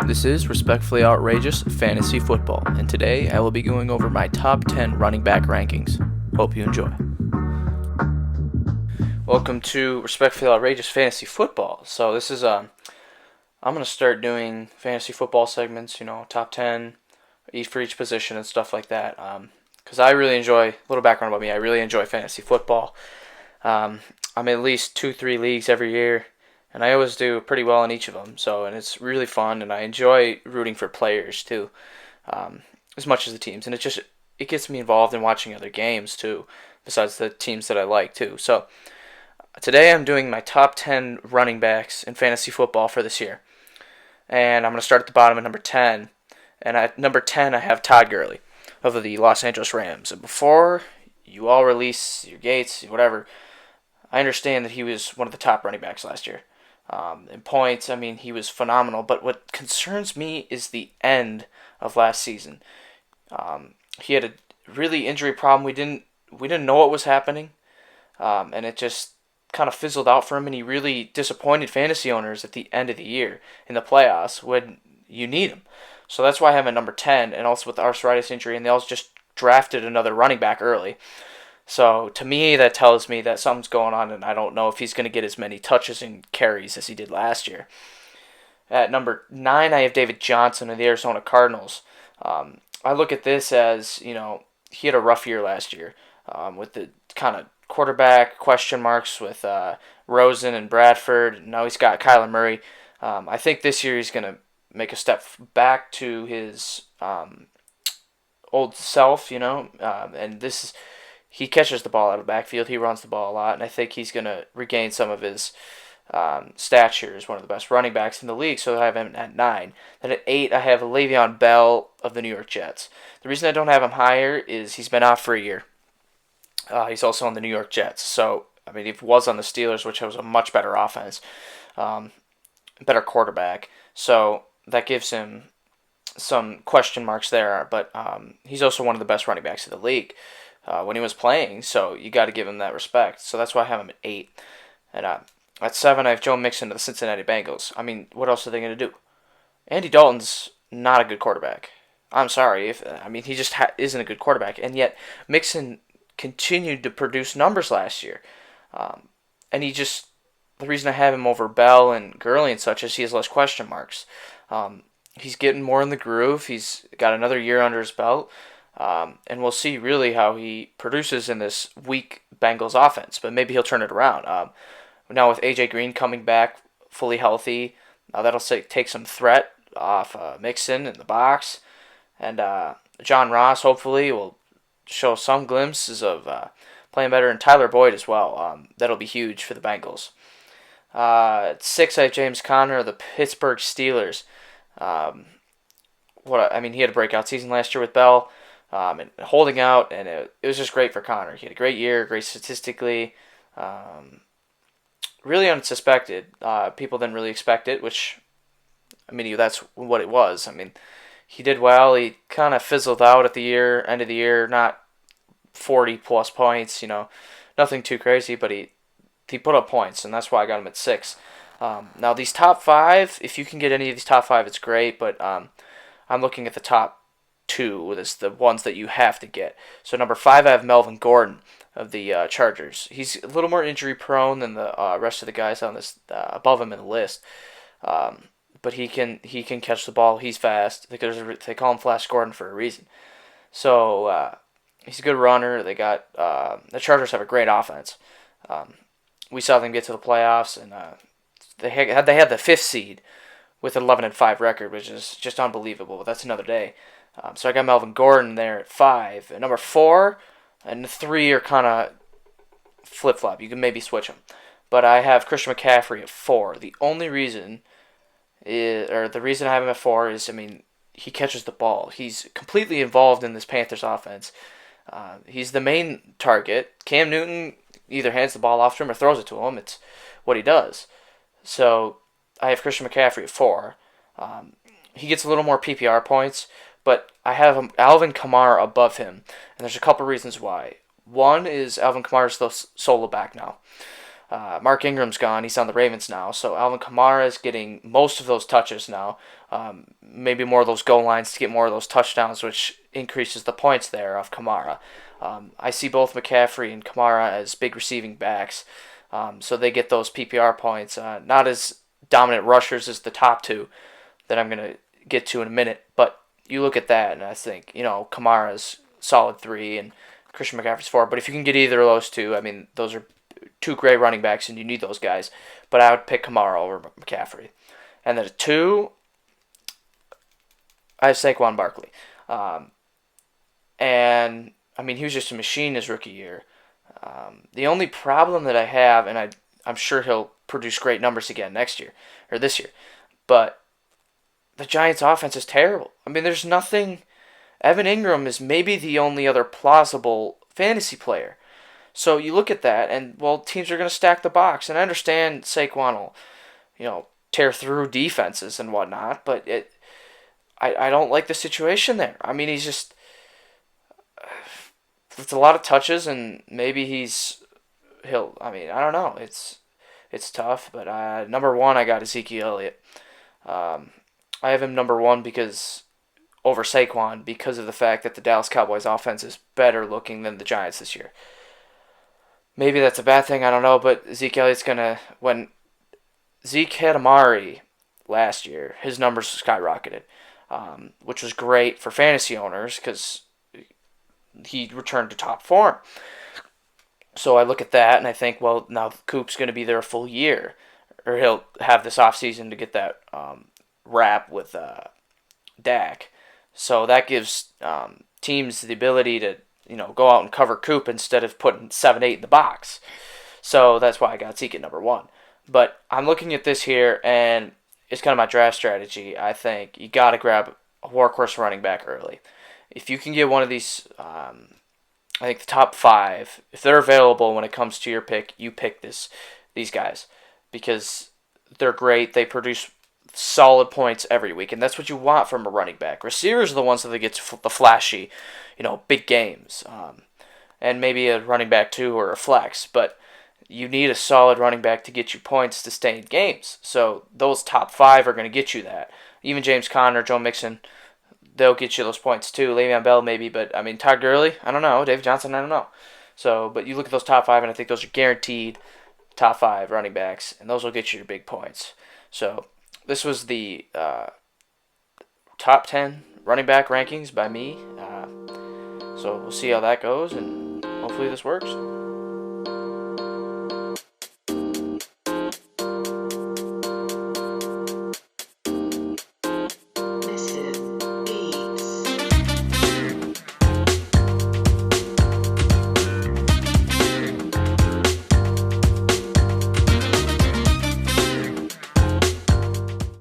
This is Respectfully Outrageous Fantasy Football, and today I will be going over my top 10 running back rankings. Hope you enjoy. Welcome to Respectfully Outrageous Fantasy Football. So this is I'm gonna start doing fantasy football segments, top 10 each for each position and stuff like that. Because I really enjoy, a little background about me, I really enjoy fantasy football. I'm in at least 2-3 leagues every year, and I always do pretty well in each of them. And it's really fun, and I enjoy rooting for players too, as much as the teams, and it gets me involved in watching other games too, besides the teams that I like too. So today I'm doing my top 10 running backs in fantasy football for this year, and I'm going to start at the bottom at number 10. And at number 10 I have Todd Gurley of the Los Angeles Rams. And before you all release your gates, whatever, I understand that he was one of the top running backs last year. In points, he was phenomenal. But what concerns me is the end of last season. He had a really injury problem. We didn't know what was happening, and it just kind of fizzled out for him. And he really disappointed fantasy owners at the end of the year in the playoffs when you need him. So that's why I have him at number 10, and also with the arthritis injury, and they also just drafted another running back early. So to me, that tells me that something's going on, and I don't know if he's going to get as many touches and carries as he did last year. At number 9, I have David Johnson of the Arizona Cardinals. I look at this as, he had a rough year last year with the kind of quarterback question marks with Rosen and Bradford. Now he's got Kyler Murray. I think this year he's going to make a step back to his old self, and he catches the ball out of the backfield. He runs the ball a lot, and I think he's going to regain some of his stature as one of the best running backs in the league, so I have him at 9. Then at 8, I have Le'Veon Bell of the New York Jets. The reason I don't have him higher is he's been out for a year. He's also on the New York Jets, so, he was on the Steelers, which was a much better offense, better quarterback, so that gives him some question marks there, but he's also one of the best running backs in the league when he was playing, so you got to give him that respect. So that's why I have him at 8. And at 7, I have Joe Mixon of the Cincinnati Bengals. What else are they going to do? Andy Dalton's not a good quarterback. I'm sorry. He just isn't a good quarterback, and yet Mixon continued to produce numbers last year. And the reason I have him over Bell and Gurley and such is he has less question marks. He's getting more in the groove. He's got another year under his belt. And we'll see really how he produces in this weak Bengals offense. But maybe he'll turn it around. Now with A.J. Green coming back fully healthy, that'll take some threat off Mixon in the box. And John Ross hopefully will show some glimpses of playing better. And Tyler Boyd as well. That'll be huge for the Bengals. At 6, I have James Conner of the Pittsburgh Steelers. He had a breakout season last year with Bell, and holding out, and it was just great for Conner. He had a great year, great statistically, really unsuspected. People didn't really expect it, which, that's what it was. He did well. He kind of fizzled out at the end of the year, not 40 plus points, nothing too crazy, but he put up points, and that's why I got him at 6. Now these top 5, if you can get any of these top 5, it's great, but I'm looking at the top 2 as the ones that you have to get. So number 5, I have Melvin Gordon of the Chargers. He's a little more injury prone than the rest of the guys on this above him in the list, but he can catch the ball. He's fast. They call him Flash Gordon for a reason. So he's a good runner. They got the Chargers have a great offense. We saw them get to the playoffs, and they had the 5th seed with an 11-5 record, which is just unbelievable. But that's another day. So I got Melvin Gordon there at 5. At number 4 and 3 are kind of flip-flop. You can maybe switch them. But I have Christian McCaffrey at 4. The reason I have him at 4 is, he catches the ball. He's completely involved in this Panthers offense. He's the main target. Cam Newton either hands the ball off to him or throws it to him. It's what he does. So I have Christian McCaffrey at 4. He gets a little more PPR points, but I have Alvin Kamara above him, and there's a couple reasons why. One is Alvin Kamara's the solo back now. Mark Ingram's gone. He's on the Ravens now. So Alvin Kamara is getting most of those touches now. Maybe more of those goal lines to get more of those touchdowns, which increases the points there of Kamara. I see both McCaffrey and Kamara as big receiving backs. So they get those PPR points. Not as dominant rushers as the top two that I'm going to get to in a minute. But you look at that, and I think, Kamara's solid 3 and Christian McCaffrey's 4. But if you can get either of those two, I mean, those are two great running backs, and you need those guys. But I would pick Kamara over McCaffrey. And then at 2, I have Saquon Barkley. And, I mean, he was just a machine his rookie year. The only problem that I have, and I'm sure he'll produce great numbers again next year, or this year, but the Giants' offense is terrible. I mean, there's nothing. Evan Ingram is maybe the only other plausible fantasy player. So you look at that, and, well, teams are going to stack the box. And I understand Saquon will, tear through defenses and whatnot, but I don't like the situation there. I mean, it's a lot of touches, and maybe I don't know. It's tough, but number 1, I got Ezekiel Elliott. I have him number 1 over Saquon because of the fact that the Dallas Cowboys offense is better looking than the Giants this year. Maybe that's a bad thing, I don't know, but Zeke Elliott's when Zeke had Amari last year, his numbers skyrocketed, which was great for fantasy owners because he returned to top form. So I look at that and I think, well, now Coop's going to be there a full year, or he'll have this offseason to get that wrap with Dak. So that gives teams the ability to go out and cover Coop instead of putting 7-8 in the box. So that's why I got Zeke at number 1. But I'm looking at this here, and it's kind of my draft strategy. I think you got to grab a workhorse running back early. If you can get one of these, I think the top 5, if they're available when it comes to your pick, you pick these guys because they're great. They produce solid points every week, and that's what you want from a running back. Receivers are the ones that get the flashy, big games, and maybe a running back too or a flex, but you need a solid running back to get you points to stay in games. So those top 5 are going to get you that. Even James Conner, Joe Mixon, they'll get you those points too. Le'Veon Bell maybe, but I mean Todd Gurley, I don't know. David Johnson, I don't know. So, but you look at those top 5, and I think those are guaranteed top 5 running backs, and those will get you your big points. So this was the top 10 running back rankings by me. So we'll see how that goes, and hopefully this works.